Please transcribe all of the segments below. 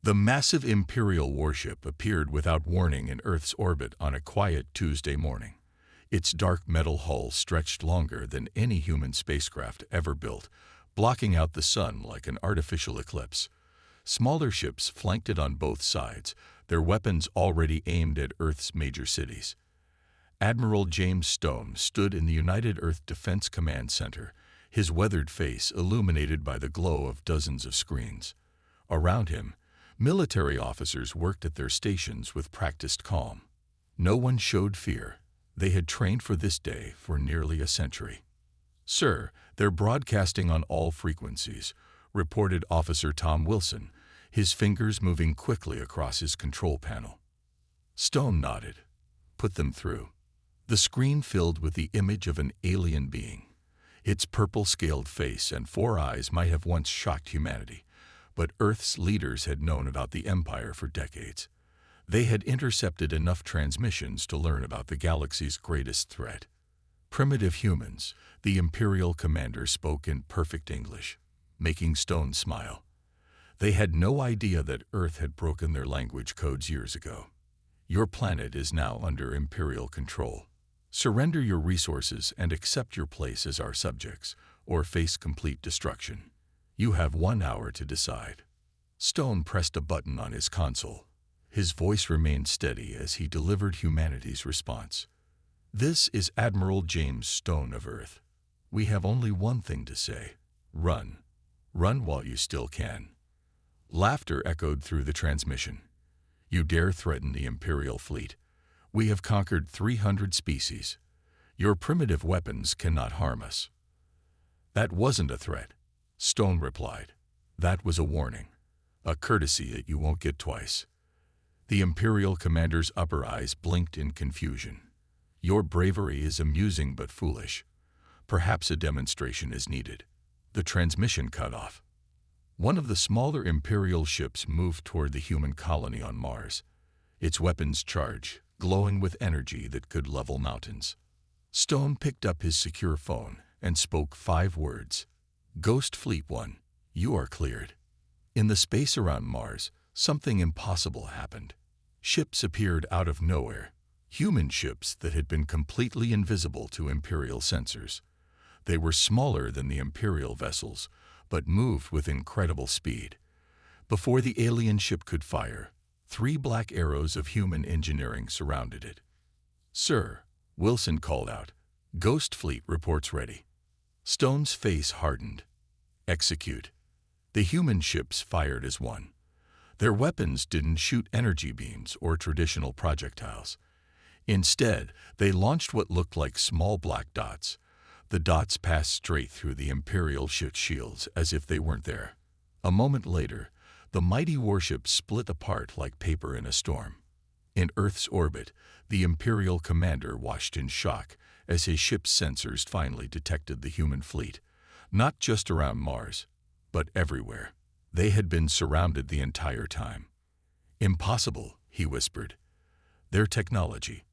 The massive Imperial warship appeared without warning in Earth's orbit on a quiet Tuesday morning. Its dark metal hull stretched longer than any human spacecraft ever built, blocking out the sun like an artificial eclipse. Smaller ships flanked it on both sides, their weapons already aimed at Earth's major cities. Admiral James Stone stood in the United Earth Defense Command Center, his weathered face illuminated by the glow of dozens of screens. Around him, military officers worked at their stations with practiced calm. No one showed fear. They had trained for this day for nearly a century. "Sir, they're broadcasting on all frequencies," reported Officer Tom Wilson, his fingers moving quickly across his control panel. Stone nodded. "Put them through." The screen filled with the image of an alien being. Its purple-scaled face and 4 eyes might have once shocked humanity, but Earth's leaders had known about the Empire for decades. They had intercepted enough transmissions to learn about the galaxy's greatest threat. Primitive humans, the Imperial commander spoke in perfect English, making Stone smile. They had no idea that Earth had broken their language codes years ago. "Your planet is now under Imperial control. Surrender your resources and accept your place as our subjects, or face complete destruction. You have 1 hour to decide." Stone pressed a button on his console. His voice remained steady as he delivered humanity's response. "This is Admiral James Stone of Earth. We have only one thing to say. Run. Run while you still can." Laughter echoed through the transmission. "You dare threaten the Imperial fleet? We have conquered 300 species. Your primitive weapons cannot harm us." "That wasn't a threat," Stone replied. "That was a warning. A courtesy that you won't get twice." The Imperial commander's upper eyes blinked in confusion. "Your bravery is amusing but foolish. Perhaps a demonstration is needed." The transmission cut off. One of the smaller Imperial ships moved toward the human colony on Mars, its weapons charged, glowing with energy that could level mountains. Stone picked up his secure phone and spoke 5 words. "Ghost Fleet 1, you are cleared." In the space around Mars, something impossible happened. Ships appeared out of nowhere, human ships that had been completely invisible to Imperial sensors. They were smaller than the Imperial vessels, but moved with incredible speed. Before the alien ship could fire, 3 black arrows of human engineering surrounded it. "Sir," Wilson called out, "Ghost Fleet reports ready." Stone's face hardened. "Execute." The human ships fired as one. Their weapons didn't shoot energy beams or traditional projectiles. Instead, they launched what looked like small black dots. The dots passed straight through the Imperial ship's shields as if they weren't there. A moment later, the mighty warship split apart like paper in a storm. In Earth's orbit, the Imperial commander watched in shock as his ship's sensors finally detected the human fleet, not just around Mars, but everywhere. They had been surrounded the entire time. "Impossible," he whispered. "Their technology.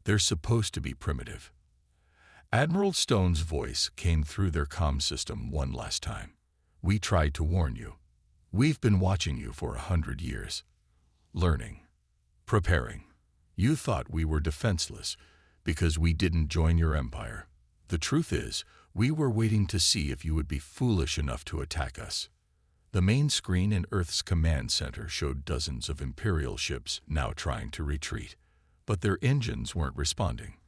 They're supposed to be primitive." Admiral Stone's voice came through their comm system one last time. "We tried to warn you. We've been watching you for 100 years. Learning. Preparing. You thought we were defenseless because we didn't join your empire. The truth is, we were waiting to see if you would be foolish enough to attack us." The main screen in Earth's command center showed dozens of Imperial ships now trying to retreat, but their engines weren't responding.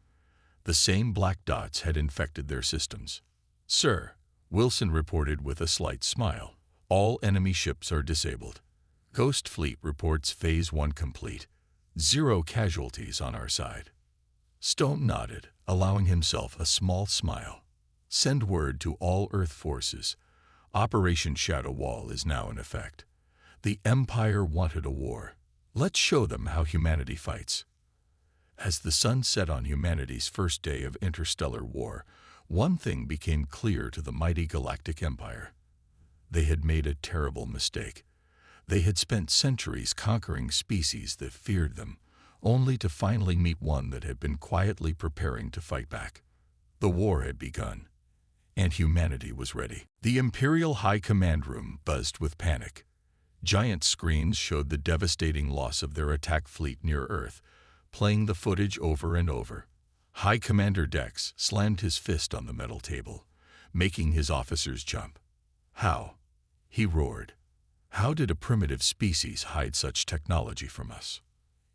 The same black dots had infected their systems. "Sir," Wilson reported with a slight smile, "all enemy ships are disabled. Ghost Fleet reports Phase 1 complete. 0 casualties on our side." Stone nodded, allowing himself a small smile. "Send word to all Earth forces. Operation Shadow Wall is now in effect. The Empire wanted a war. Let's show them how humanity fights." As the sun set on humanity's first day of interstellar war, one thing became clear to the mighty Galactic Empire. They had made a terrible mistake. They had spent centuries conquering species that feared them, only to finally meet one that had been quietly preparing to fight back. The war had begun, and humanity was ready. The Imperial High Command Room buzzed with panic. Giant screens showed the devastating loss of their attack fleet near Earth, playing the footage over and over. High Commander Dex slammed his fist on the metal table, making his officers jump. How? He roared. How did a primitive species hide such technology from us?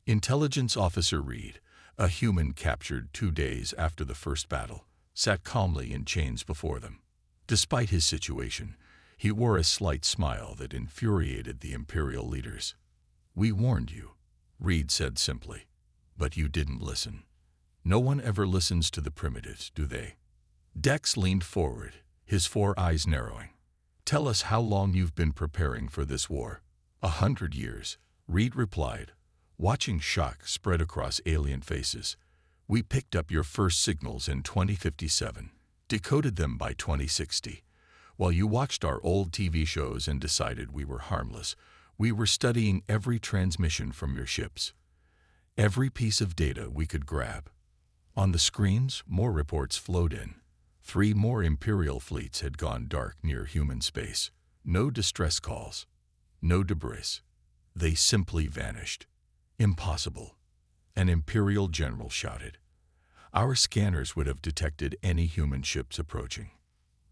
Intelligence Officer Reed, a human captured 2 days after the first battle, sat calmly in chains before them. Despite his situation, he wore a slight smile that infuriated the Imperial leaders. "We warned you," Reed said simply, "but you didn't listen. No one ever listens to the primitives, do they?" Dex leaned forward, his 4 eyes narrowing. "Tell us how long you've been preparing for this war." 100 years, Reed replied, watching shock spread across alien faces. "We picked up your first signals in 2057, decoded them by 2060. While you watched our old TV shows and decided we were harmless, we were studying every transmission from your ships. Every piece of data we could grab." On the screens, more reports flowed in. 3 more Imperial fleets had gone dark near human space. No distress calls. No debris. They simply vanished. "Impossible," an Imperial general shouted. "Our scanners would have detected any human ships approaching."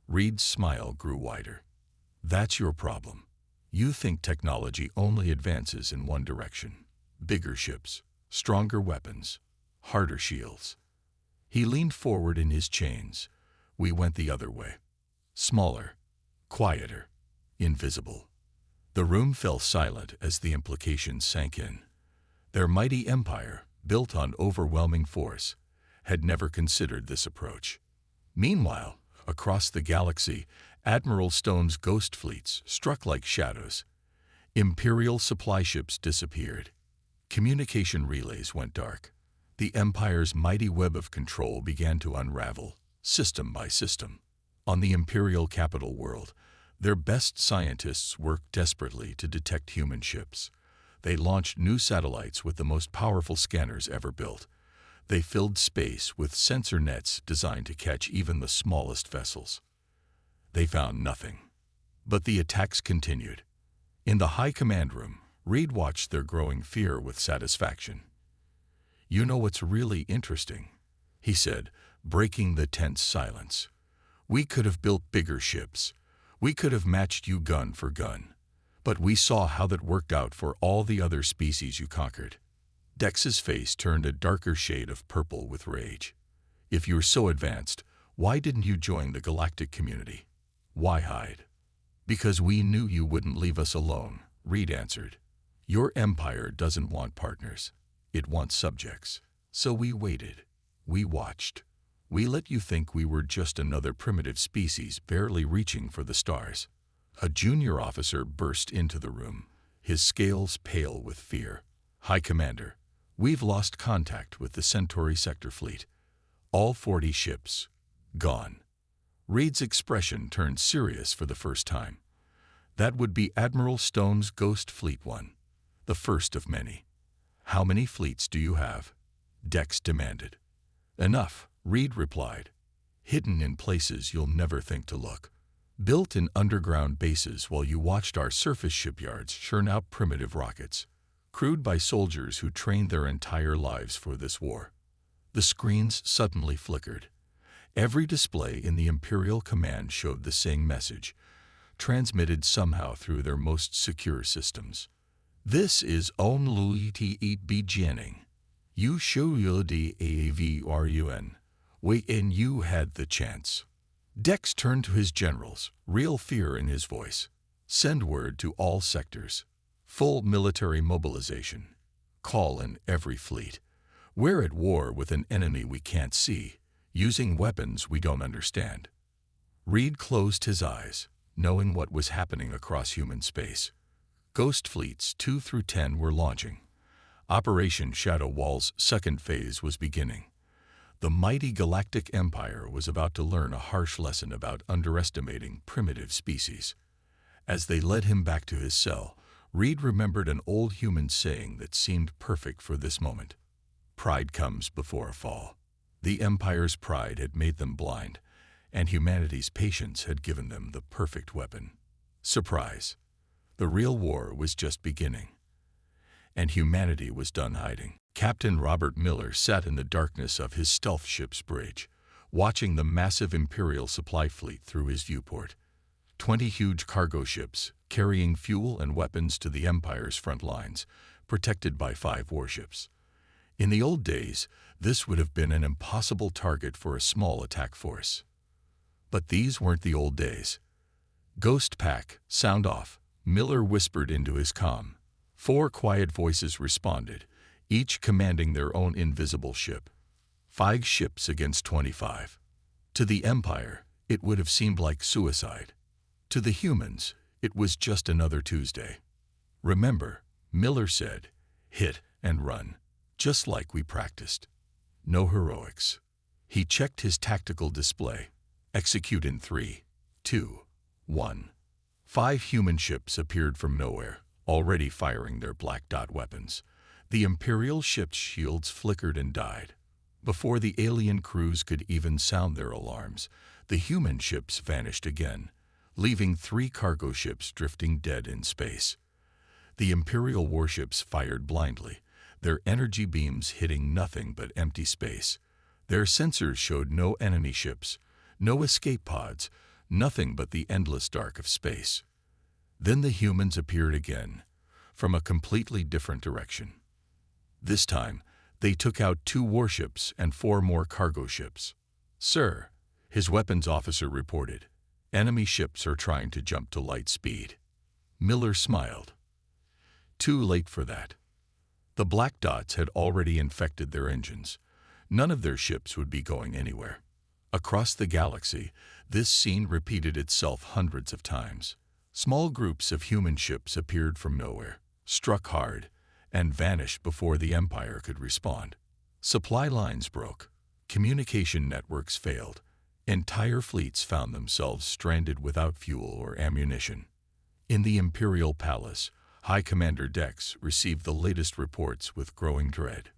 Reed's smile grew wider. "That's your problem. You think technology only advances in one direction. Bigger ships, stronger weapons, harder shields." He leaned forward in his chains. "We went the other way. Smaller, quieter, invisible." The room fell silent as the implications sank in. Their mighty empire, built on overwhelming force, had never considered this approach. Meanwhile, across the galaxy, Admiral Stone's ghost fleets struck like shadows. Imperial supply ships disappeared. Communication relays went dark. The Empire's mighty web of control began to unravel, system by system. On the Imperial capital world, their best scientists worked desperately to detect human ships. They launched new satellites with the most powerful scanners ever built. They filled space with sensor nets designed to catch even the smallest vessels. They found nothing. But the attacks continued. In the high command room, Reed watched their growing fear with satisfaction. "You know what's really interesting?" he said, breaking the tense silence. "We could have built bigger ships. We could have matched you gun for gun. But we saw how that worked out for all the other species you conquered." Dex's face turned a darker shade of purple with rage. "If you're so advanced, why didn't you join the Galactic community? Why hide?" "Because we knew you wouldn't leave us alone," Reed answered. "Your empire doesn't want partners. It wants subjects. So we waited. We watched. We let you think we were just another primitive species barely reaching for the stars." A junior officer burst into the room, his scales pale with fear. "High Commander, we've lost contact with the Centauri sector fleet. All 40 ships. Gone." Reed's expression turned serious for the first time. "That would be Admiral Stone's Ghost Fleet 1, the first of many." "How many fleets do you have?" Dex demanded. "Enough," Reed replied. "Hidden in places you'll never think to look. Built in underground bases while you watched our surface shipyards churn out primitive rockets, crewed by soldiers who trained their entire lives for this war." The screens suddenly flickered. Every display in the Imperial command showed the same message, transmitted somehow through their most secure systems. "This is only the beginning. You should have when you had the chance." Dex turned to his generals, real fear in his voice. "Send word to all sectors. Full military mobilization. Call in every fleet. We're at war with an enemy we can't see, using weapons we don't understand." Reed closed his eyes, knowing what was happening across human space. Ghost fleets 2 through 10 were launching. Operation Shadowfall's second phase was beginning. The mighty Galactic Empire was about to learn a harsh lesson about underestimating primitive species. As they led him back to his cell, Reed remembered an old human saying that seemed perfect for this moment. "Pride comes before a fall." The Empire's pride had made them blind, and humanity's patience had given them the perfect weapon. Surprise. The real war was just beginning, and humanity was done hiding. Captain Robert Miller sat in the darkness of his stealth ship's bridge, watching the massive Imperial supply fleet through his viewport. 20 huge cargo ships, carrying fuel and weapons to the Empire's front lines, protected by 5 warships. In the old days, this would have been an impossible target for a small attack force. But these weren't the old days. "Ghost Pack, sound off," Miller whispered into his comm. 4 quiet voices responded, each commanding their own invisible ship. 5 ships against 25. To the Empire, it would have seemed like suicide. To the humans, it was just another Tuesday. "Remember," Miller said, "hit and run, just like we practiced. No heroics." He checked his tactical display. "Execute in 3, 2, 1. 5 human ships appeared from nowhere, already firing their black dot weapons. The Imperial ship's shields flickered and died. Before the alien crews could even sound their alarms, the human ships vanished again, leaving 3 cargo ships drifting dead in space. The Imperial warships fired blindly, their energy beams hitting nothing but empty space. Their sensors showed no enemy ships, no escape pods, nothing but the endless dark of space. Then the humans appeared again, from a completely different direction. This time, they took out 2 warships and 4 more cargo ships. "Sir," his weapons officer reported, "enemy ships are trying to jump to light speed." Miller smiled. Too late for that. The black dots had already infected their engines. None of their ships would be going anywhere. Across the galaxy, this scene repeated itself hundreds of times. Small groups of human ships appeared from nowhere, struck hard, and vanished before the Empire could respond. Supply lines broke. Communication networks failed. Entire fleets found themselves stranded without fuel or ammunition. In the Imperial Palace, High Commander Dex received the latest reports with growing dread.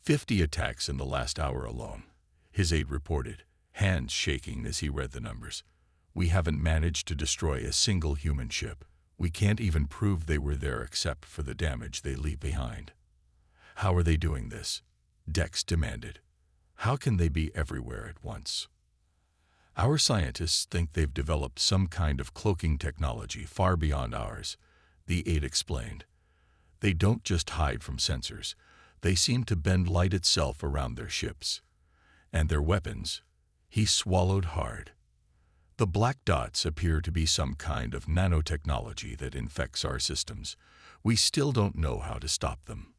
50 attacks in the last hour alone, his aide reported, hands shaking as he read the numbers. "We haven't managed to destroy a single human ship. We can't even prove they were there except for the damage they leave behind." "How are they doing this?" Dex demanded. "How can they be everywhere at once?" "Our scientists think they've developed some kind of cloaking technology far beyond ours," the aide explained. "They don't just hide from sensors. They seem to bend light itself around their ships. And their weapons." He swallowed hard. "The black dots appear to be some kind of nanotechnology that infects our systems. We still don't know how to stop them."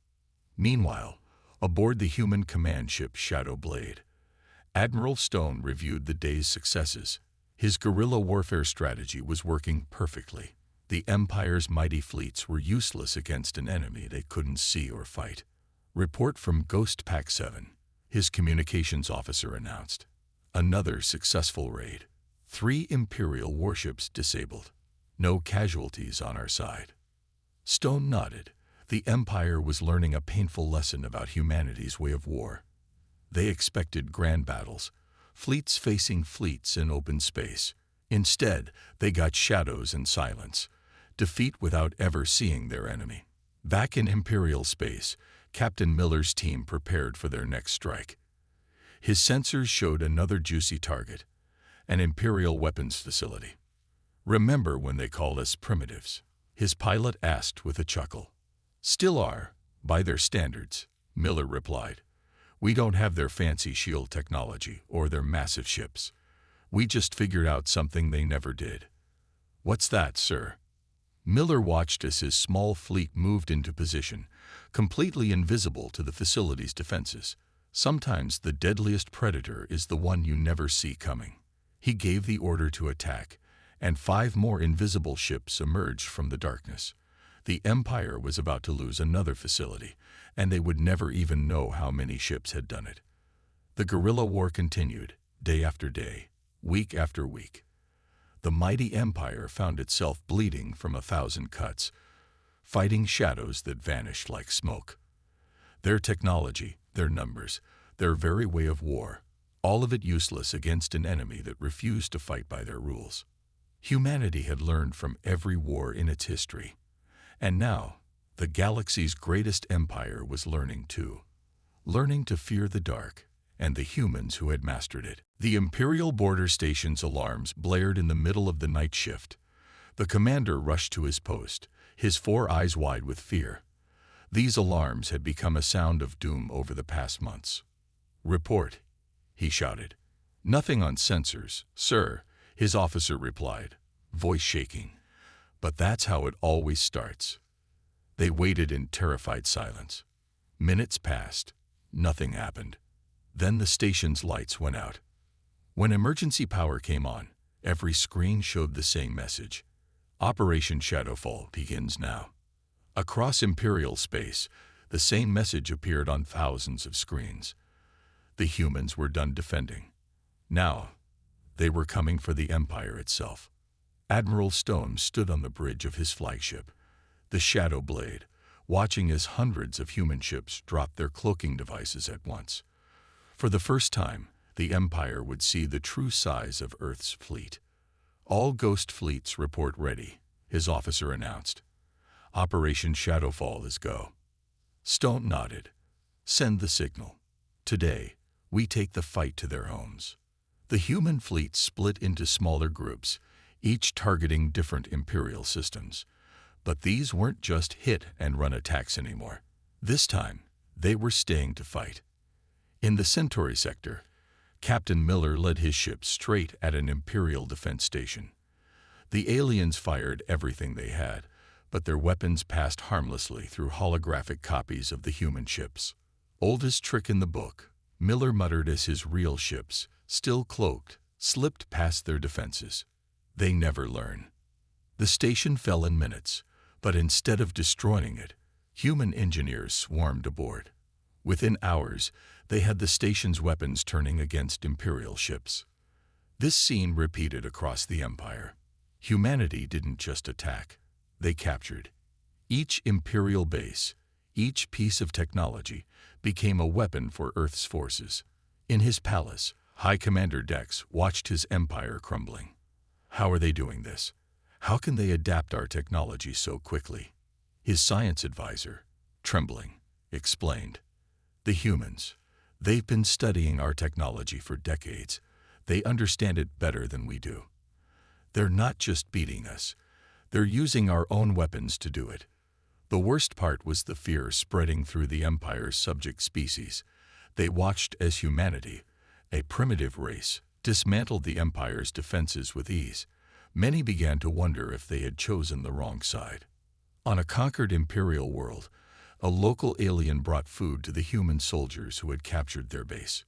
Meanwhile, aboard the human command ship Shadow Blade, Admiral Stone reviewed the day's successes. His guerrilla warfare strategy was working perfectly. The Empire's mighty fleets were useless against an enemy they couldn't see or fight. "Report from Ghost Pack 7, his communications officer announced. "Another successful raid. 3 Imperial warships disabled. No casualties on our side." Stone nodded. The Empire was learning a painful lesson about humanity's way of war. They expected grand battles, fleets facing fleets in open space. Instead, they got shadows and silence, defeat without ever seeing their enemy. Back in Imperial space, Captain Miller's team prepared for their next strike. His sensors showed another juicy target, an Imperial weapons facility. "Remember when they called us primitives?" his pilot asked with a chuckle. "Still are, by their standards," Miller replied. "We don't have their fancy shield technology or their massive ships. We just figured out something they never did." "What's that, sir?" Miller watched as his small fleet moved into position, completely invisible to the facility's defenses. Sometimes the deadliest predator is the one you never see coming. He gave the order to attack, and 5 more invisible ships emerged from the darkness. The Empire was about to lose another facility, and they would never even know how many ships had done it. The guerrilla war continued, day after day, week after week. The mighty Empire found itself bleeding from 1,000 cuts, fighting shadows that vanished like smoke. Their technology, their numbers, their very way of war, all of it useless against an enemy that refused to fight by their rules. Humanity had learned from every war in its history. And now, the galaxy's greatest empire was learning too. Learning to fear the dark and the humans who had mastered it. The Imperial border station's alarms blared in the middle of the night shift. The commander rushed to his post, his 4 eyes wide with fear. These alarms had become a sound of doom over the past months. "Report," he shouted. "Nothing on sensors, sir," his officer replied, voice shaking. But that's how it always starts. They waited in terrified silence. Minutes passed. Nothing happened. Then the station's lights went out. When emergency power came on, every screen showed the same message. Operation Shadowfall begins now. Across Imperial space, the same message appeared on thousands of screens. The humans were done defending. Now, they were coming for the Empire itself. Admiral Stone stood on the bridge of his flagship, the Shadow Blade, watching as hundreds of human ships dropped their cloaking devices at once. For the first time, the Empire would see the true size of Earth's fleet. "All Ghost fleets report ready," his officer announced. "Operation Shadowfall is go." Stone nodded. "Send the signal. Today, we take the fight to their homes." The human fleet split into smaller groups, each targeting different Imperial systems. But these weren't just hit-and-run attacks anymore. This time, they were staying to fight. In the Centauri sector, Captain Miller led his ship straight at an Imperial defense station. The aliens fired everything they had, but their weapons passed harmlessly through holographic copies of the human ships. "Oldest trick in the book," Miller muttered as his real ships, still cloaked, slipped past their defenses. "They never learn." The station fell in minutes, but instead of destroying it, human engineers swarmed aboard. Within hours, they had the station's weapons turning against Imperial ships. This scene repeated across the Empire. Humanity didn't just attack, they captured. Each Imperial base, each piece of technology, became a weapon for Earth's forces. In his palace, High Commander Dex watched his empire crumbling. How are they doing this? How can they adapt our technology so quickly? His science advisor, trembling, explained. "The humans. They've been studying our technology for decades. They understand it better than we do. They're not just beating us. They're using our own weapons to do it." The worst part was the fear spreading through the Empire's subject species. They watched as humanity, a primitive race, dismantled the Empire's defenses with ease. Many began to wonder if they had chosen the wrong side. On a conquered Imperial world, a local alien brought food to the human soldiers who had captured their base.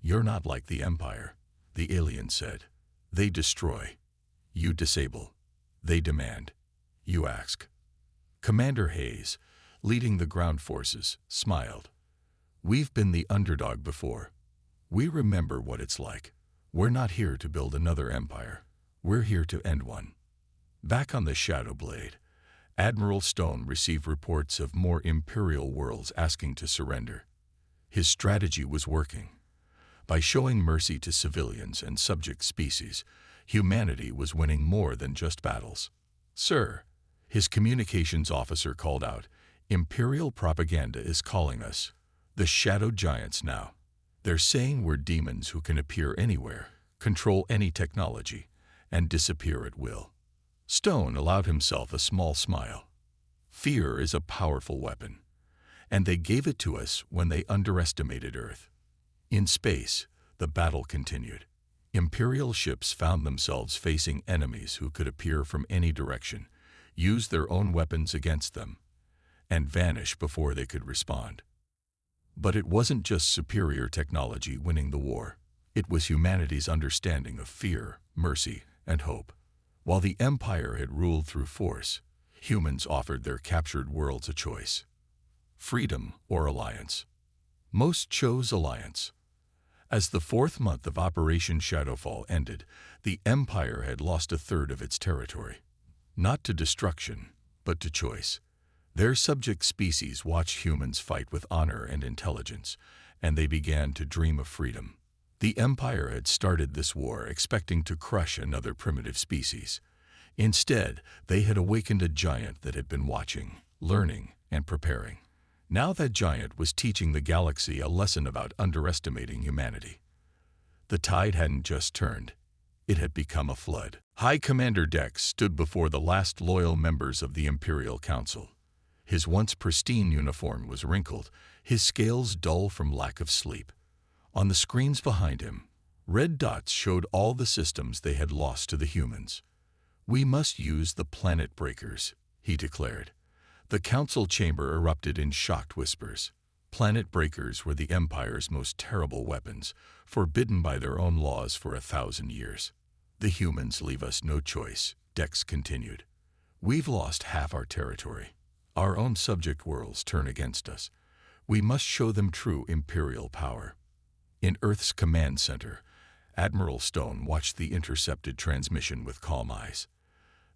"You're not like the Empire," the alien said. "They destroy. You disable. They demand. You ask." Commander Hayes, leading the ground forces, smiled. "We've been the underdog before. We remember what it's like. We're not here to build another empire. We're here to end one." Back on the Shadow Blade, Admiral Stone received reports of more Imperial worlds asking to surrender. His strategy was working. By showing mercy to civilians and subject species, humanity was winning more than just battles. "Sir," his communications officer called out, "Imperial propaganda is calling us. The Shadow Giants now. They're saying we're demons who can appear anywhere, control any technology, and disappear at will." Stone allowed himself a small smile. Fear is a powerful weapon, and they gave it to us when they underestimated Earth. In space, the battle continued. Imperial ships found themselves facing enemies who could appear from any direction, use their own weapons against them, and vanish before they could respond. But it wasn't just superior technology winning the war. It was humanity's understanding of fear, mercy, and hope. While the Empire had ruled through force, humans offered their captured worlds a choice: freedom or alliance. Most chose alliance. As the 4th month of Operation Shadowfall ended, the Empire had lost a third of its territory. Not to destruction, but to choice. Their subject species watched humans fight with honor and intelligence, and they began to dream of freedom. The Empire had started this war expecting to crush another primitive species. Instead, they had awakened a giant that had been watching, learning, and preparing. Now that giant was teaching the galaxy a lesson about underestimating humanity. The tide hadn't just turned. It had become a flood. High Commander Dex stood before the last loyal members of the Imperial Council. His once pristine uniform was wrinkled, his scales dull from lack of sleep. On the screens behind him, red dots showed all the systems they had lost to the humans. "We must use the planet breakers," he declared. The council chamber erupted in shocked whispers. Planet breakers were the Empire's most terrible weapons, forbidden by their own laws for 1,000 years. "The humans leave us no choice," Dex continued. "We've lost half our territory. Our own subject worlds turn against us. We must show them true Imperial power." In Earth's command center, Admiral Stone watched the intercepted transmission with calm eyes.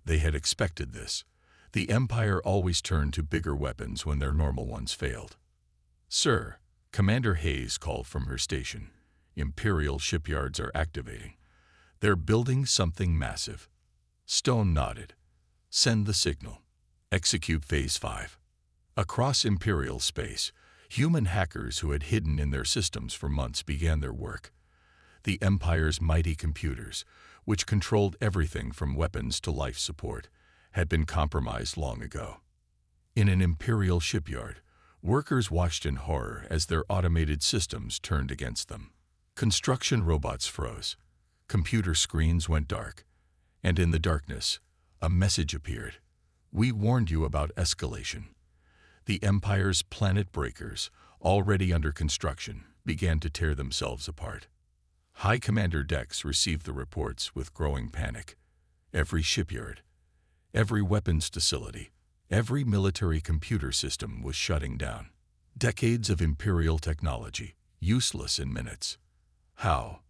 They had expected this. The Empire always turned to bigger weapons when their normal ones failed. "Sir," Commander Hayes called from her station, "Imperial shipyards are activating. They're building something massive." Stone nodded. "Send the signal. Execute Phase 5. Across Imperial space, human hackers who had hidden in their systems for months began their work. The Empire's mighty computers, which controlled everything from weapons to life support, had been compromised long ago. In an Imperial shipyard, workers watched in horror as their automated systems turned against them. Construction robots froze. Computer screens went dark. And in the darkness, a message appeared. "We warned you about escalation." The Empire's planet breakers, already under construction, began to tear themselves apart. High Commander Dex received the reports with growing panic. Every shipyard, every weapons facility, every military computer system was shutting down. Decades of Imperial technology, useless in minutes. "How?"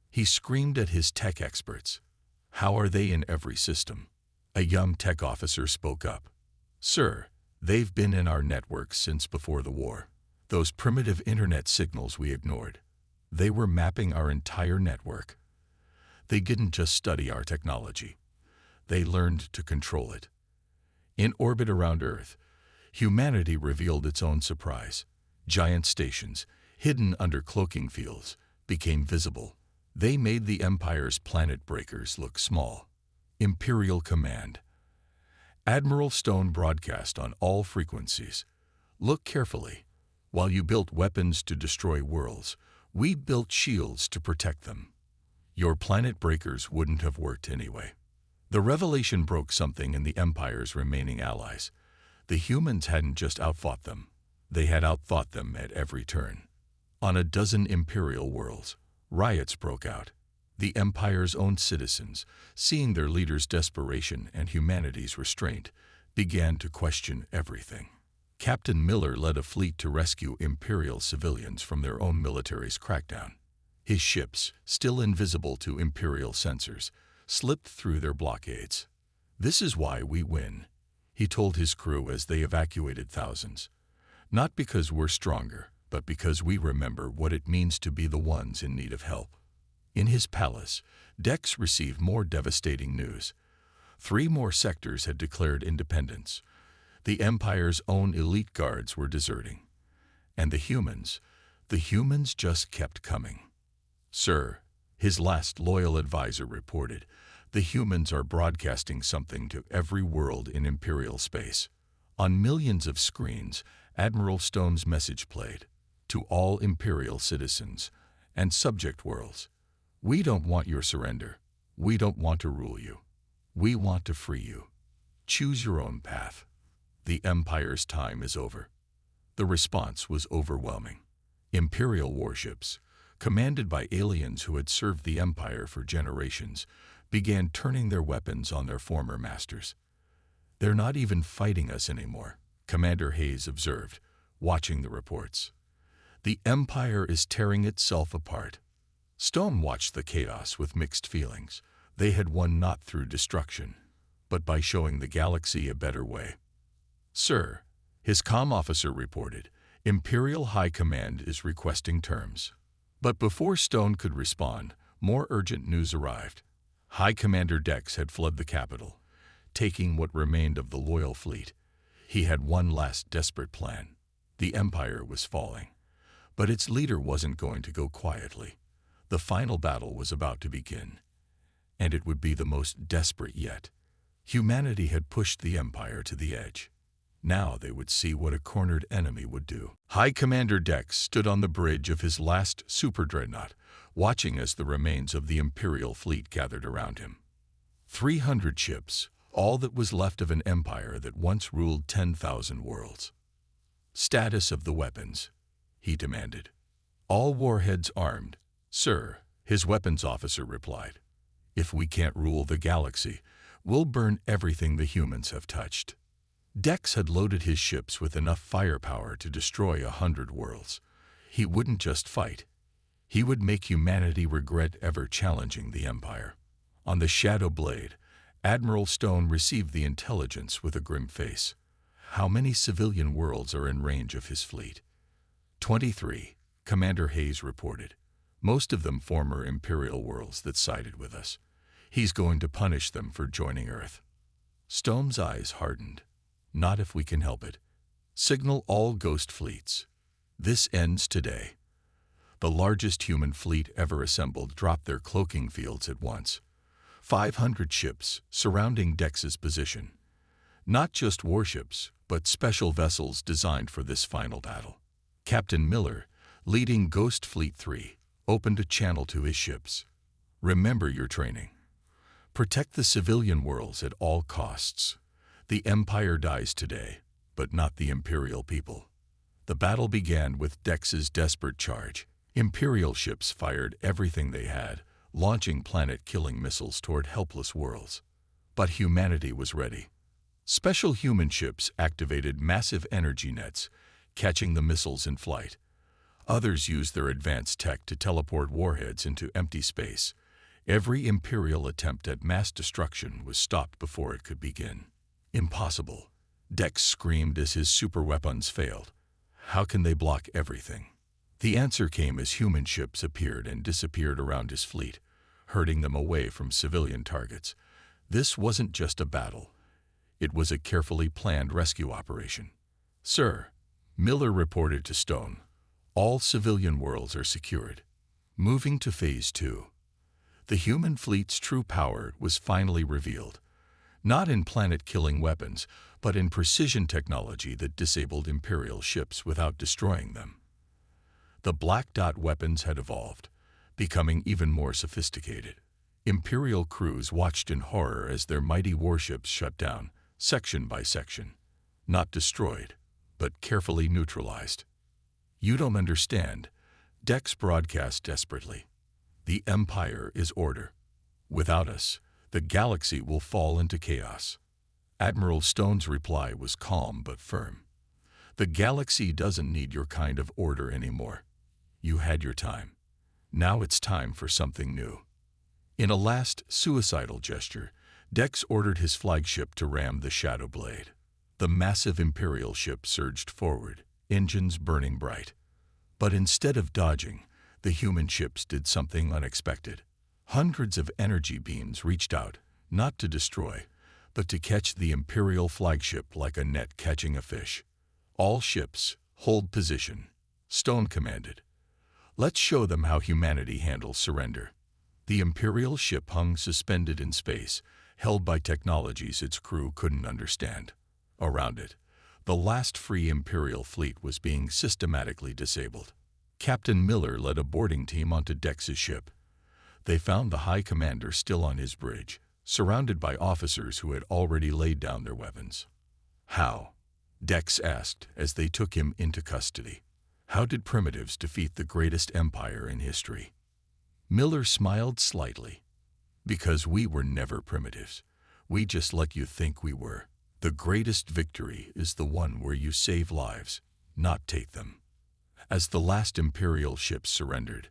He screamed at his tech experts. "How are they in every system?" A young tech officer spoke up. "Sir, they've been in our networks since before the war. Those primitive internet signals we ignored. They were mapping our entire network. They didn't just study our technology. They learned to control it." In orbit around Earth, humanity revealed its own surprise. Giant stations, hidden under cloaking fields, became visible. They made the Empire's planet breakers look small. Imperial Command. Admiral Stone broadcast on all frequencies. "Look carefully. While you built weapons to destroy worlds, we built shields to protect them. Your planet breakers wouldn't have worked anyway." The revelation broke something in the Empire's remaining allies. The humans hadn't just outfought them. They had outthought them at every turn. On a dozen Imperial worlds, riots broke out. The Empire's own citizens, seeing their leaders' desperation and humanity's restraint, began to question everything. Captain Miller led a fleet to rescue Imperial civilians from their own military's crackdown. His ships, still invisible to Imperial sensors, slipped through their blockades. "This is why we win," he told his crew as they evacuated thousands. "Not because we're stronger, but because we remember what it means to be the ones in need of help." In his palace, Dex received more devastating news. 3 more sectors had declared independence. The Empire's own elite guards were deserting. And the humans just kept coming. "Sir," his last loyal advisor reported, "the humans are broadcasting something to every world in Imperial space." On millions of screens, Admiral Stone's message played. "To all Imperial citizens and subject worlds, we don't want your surrender. We don't want to rule you. We want to free you. Choose your own path. The Empire's time is over." The response was overwhelming. Imperial warships, commanded by aliens who had served the Empire for generations, began turning their weapons on their former masters. "They're not even fighting us anymore," Commander Hayes observed, watching the reports. "The Empire is tearing itself apart." Stone watched the chaos with mixed feelings. They had won not through destruction, but by showing the galaxy a better way. "Sir," his comm officer reported, "Imperial High Command is requesting terms." But before Stone could respond, more urgent news arrived. High Commander Dex had fled the capital. taking what remained of the loyal fleet. He had one last desperate plan. The Empire was falling, but its leader wasn't going to go quietly. The final battle was about to begin, and it would be the most desperate yet. Humanity had pushed the Empire to the edge. Now they would see what a cornered enemy would do. High Commander Dex stood on the bridge of his last super dreadnought, watching as the remains of the Imperial fleet gathered around him. 300 ships, all that was left of an empire that once ruled 10,000 worlds. Status of the weapons, he demanded. All warheads armed, sir, his weapons officer replied. If we can't rule the galaxy, we'll burn everything the humans have touched. Dex had loaded his ships with enough firepower to destroy 100 worlds. He wouldn't just fight. He would make humanity regret ever challenging the Empire. On the Shadow Blade, Admiral Stone received the intelligence with a grim face. How many civilian worlds are in range of his fleet? 23, Commander Hayes reported. Most of them former Imperial worlds that sided with us. He's going to punish them for joining Earth. Stone's eyes hardened. Not if we can help it. Signal all ghost fleets. This ends today. The largest human fleet ever assembled dropped their cloaking fields at once. 500 ships surrounding Dex's position. Not just warships, but special vessels designed for this final battle. Captain Miller, leading Ghost Fleet 3, opened a channel to his ships. Remember your training. Protect the civilian worlds at all costs. The Empire dies today, but not the Imperial people. The battle began with Dex's desperate charge. Imperial ships fired everything they had, launching planet-killing missiles toward helpless worlds. But humanity was ready. Special human ships activated massive energy nets, catching the missiles in flight. Others used their advanced tech to teleport warheads into empty space. Every Imperial attempt at mass destruction was stopped before it could begin. Impossible, Dex screamed as his superweapons failed. How can they block everything? The answer came as human ships appeared and disappeared around his fleet, herding them away from civilian targets. This wasn't just a battle. It was a carefully planned rescue operation. Sir, Miller reported to Stone, all civilian worlds are secured. Moving to Phase 2. The human fleet's true power was finally revealed. Not in planet-killing weapons, but in precision technology that disabled Imperial ships without destroying them. The Black Dot weapons had evolved, becoming even more sophisticated. Imperial crews watched in horror as their mighty warships shut down, section by section. Not destroyed, but carefully neutralized. You don't understand, Dex broadcast desperately. The Empire is order. Without us, the galaxy will fall into chaos. Admiral Stone's reply was calm but firm. The galaxy doesn't need your kind of order anymore. You had your time. Now it's time for something new. In a last suicidal gesture, Dex ordered his flagship to ram the Shadow Blade. The massive Imperial ship surged forward, engines burning bright. But instead of dodging, the human ships did something unexpected. Hundreds of energy beams reached out, not to destroy, but to catch the Imperial flagship like a net catching a fish. All ships, hold position, Stone commanded. Let's show them how humanity handles surrender. The Imperial ship hung suspended in space, held by technologies its crew couldn't understand. Around it, the last free Imperial fleet was being systematically disabled. Captain Miller led a boarding team onto Dex's ship. They found the High Commander still on his bridge, surrounded by officers who had already laid down their weapons. How? Dex asked as they took him into custody. How did primitives defeat the greatest empire in history? Miller smiled slightly. Because we were never primitives. We just let you think we were. The greatest victory is the one where you save lives, not take them. As the last Imperial ship surrendered,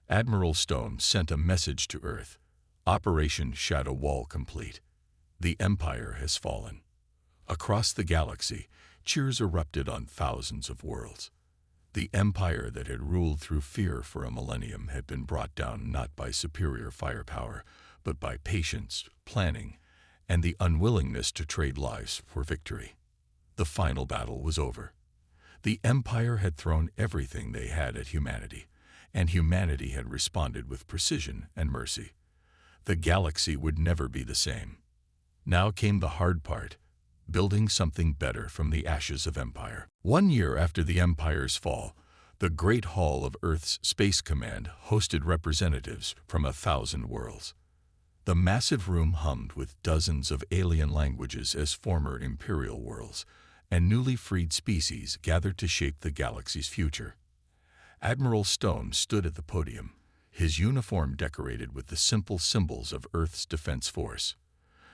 Admiral Stone sent a message to Earth. Operation Shadow Wall complete. The Empire has fallen. Across the galaxy, cheers erupted on thousands of worlds. The empire that had ruled through fear for a millennium had been brought down not by superior firepower, but by patience, planning, and the unwillingness to trade lives for victory. The final battle was over. The Empire had thrown everything they had at humanity, and humanity had responded with precision and mercy. The galaxy would never be the same. Now came the hard part, building something better from the ashes of Empire. 1 year after the Empire's fall, the Great Hall of Earth's Space Command hosted representatives from 1,000 worlds. The massive room hummed with dozens of alien languages as former Imperial worlds and newly freed species gathered to shape the galaxy's future. Admiral Stone stood at the podium, his uniform decorated with the simple symbols of Earth's defense force.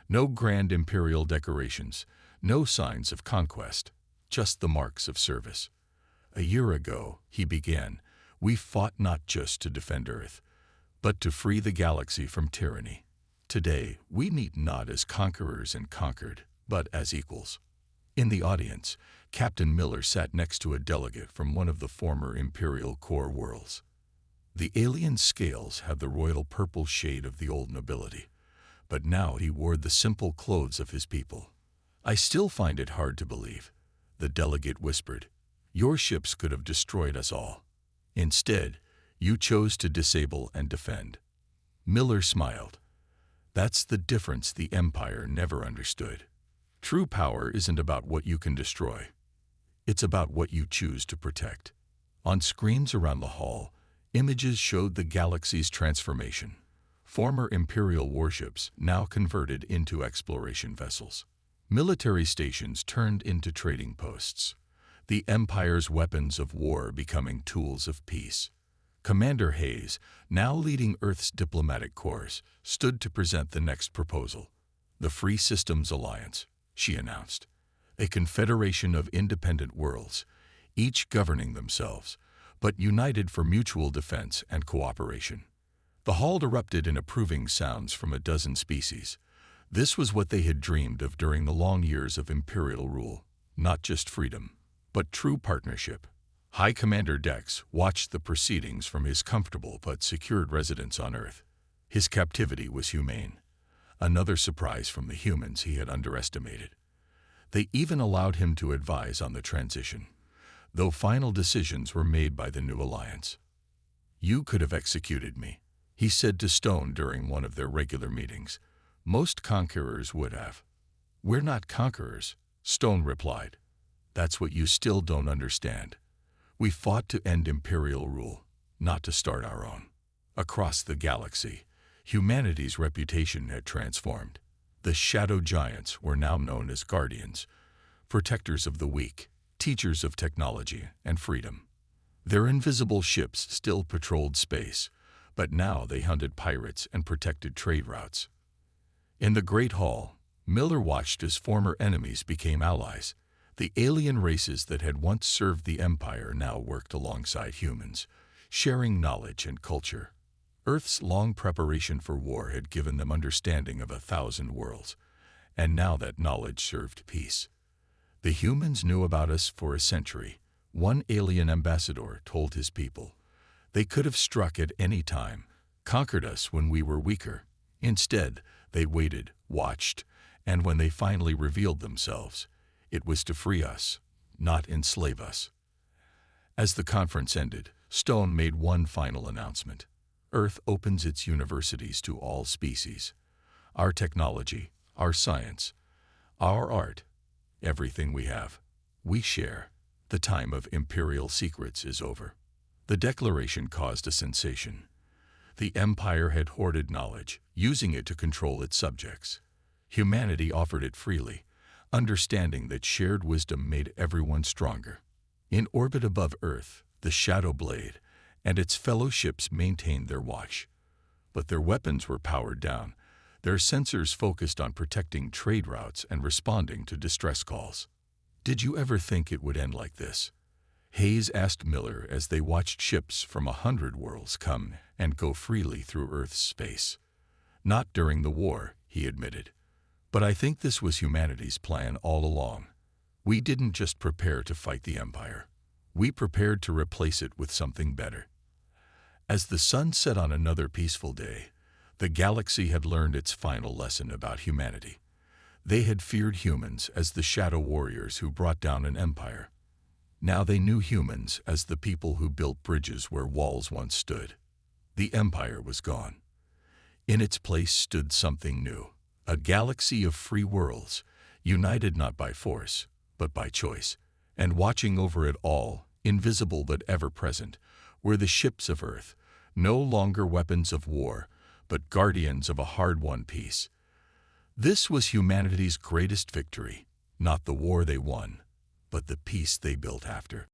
No grand imperial decorations, no signs of conquest, just the marks of service. A year ago, he began, we fought not just to defend Earth, but to free the galaxy from tyranny. Today, we meet not as conquerors and conquered, but as equals. In the audience, Captain Miller sat next to a delegate from one of the former Imperial core worlds. The alien scales had the royal purple shade of the old nobility, but now he wore the simple clothes of his people. I still find it hard to believe, the delegate whispered. Your ships could have destroyed us all. Instead, you chose to disable and defend. Miller smiled. That's the difference the Empire never understood. True power isn't about what you can destroy. It's about what you choose to protect. On screens around the hall, images showed the galaxy's transformation. Former Imperial warships now converted into exploration vessels. Military stations turned into trading posts. The Empire's weapons of war becoming tools of peace. Commander Hayes, now leading Earth's diplomatic corps, stood to present the next proposal. The Free Systems Alliance, she announced. A confederation of independent worlds, each governing themselves, but united for mutual defense and cooperation. The hall erupted in approving sounds from a dozen species. This was what they had dreamed of during the long years of Imperial rule, not just freedom, but true partnership. High Commander Dex watched the proceedings from his comfortable but secured residence on Earth. His captivity was humane. Another surprise from the humans he had underestimated. They even allowed him to advise on the transition, though final decisions were made by the new alliance. You could have executed me, he said to Stone during one of their regular meetings. Most conquerors would have. We're not conquerors, Stone replied. That's what you still don't understand. We fought to end Imperial rule, not to start our own. Across the galaxy, humanity's reputation had transformed. The shadow giants were now known as guardians, protectors of the weak, teachers of technology and freedom. Their invisible ships still patrolled space, but now they hunted pirates and protected trade routes. In the Great Hall, Miller watched as former enemies became allies. The alien races that had once served the Empire now worked alongside humans, sharing knowledge and culture. Earth's long preparation for war had given them understanding of 1,000 worlds, and now that knowledge served peace. The humans knew about us for a century, one alien ambassador told his people. They could have struck at any time, conquered us when we were weaker. Instead, they waited, watched, and when they finally revealed themselves, it was to free us, not enslave us. As the conference ended, Stone made one final announcement. Earth opens its universities to all species. Our technology, our science, our art, everything we have, we share. The time of imperial secrets is over. The declaration caused a sensation. The Empire had hoarded knowledge, using it to control its subjects. Humanity offered it freely, understanding that shared wisdom made everyone stronger. In orbit above Earth, the Shadow Blade and its fellow ships maintained their watch. But their weapons were powered down, their sensors focused on protecting trade routes and responding to distress calls. Did you ever think it would end like this? Hayes asked Miller as they watched ships from 100 worlds come and go freely through Earth's space. Not during the war, he admitted. But I think this was humanity's plan all along. We didn't just prepare to fight the Empire. We prepared to replace it with something better. As the sun set on another peaceful day, the galaxy had learned its final lesson about humanity. They had feared humans as the shadow warriors who brought down an empire. Now they knew humans as the people who built bridges where walls once stood. The empire was gone. In its place stood something new, a galaxy of free worlds, united not by force, but by choice. And watching over it all, invisible but ever-present, were the ships of Earth, no longer weapons of war, but guardians of a hard-won peace. This was humanity's greatest victory, not the war they won, but the peace they built after.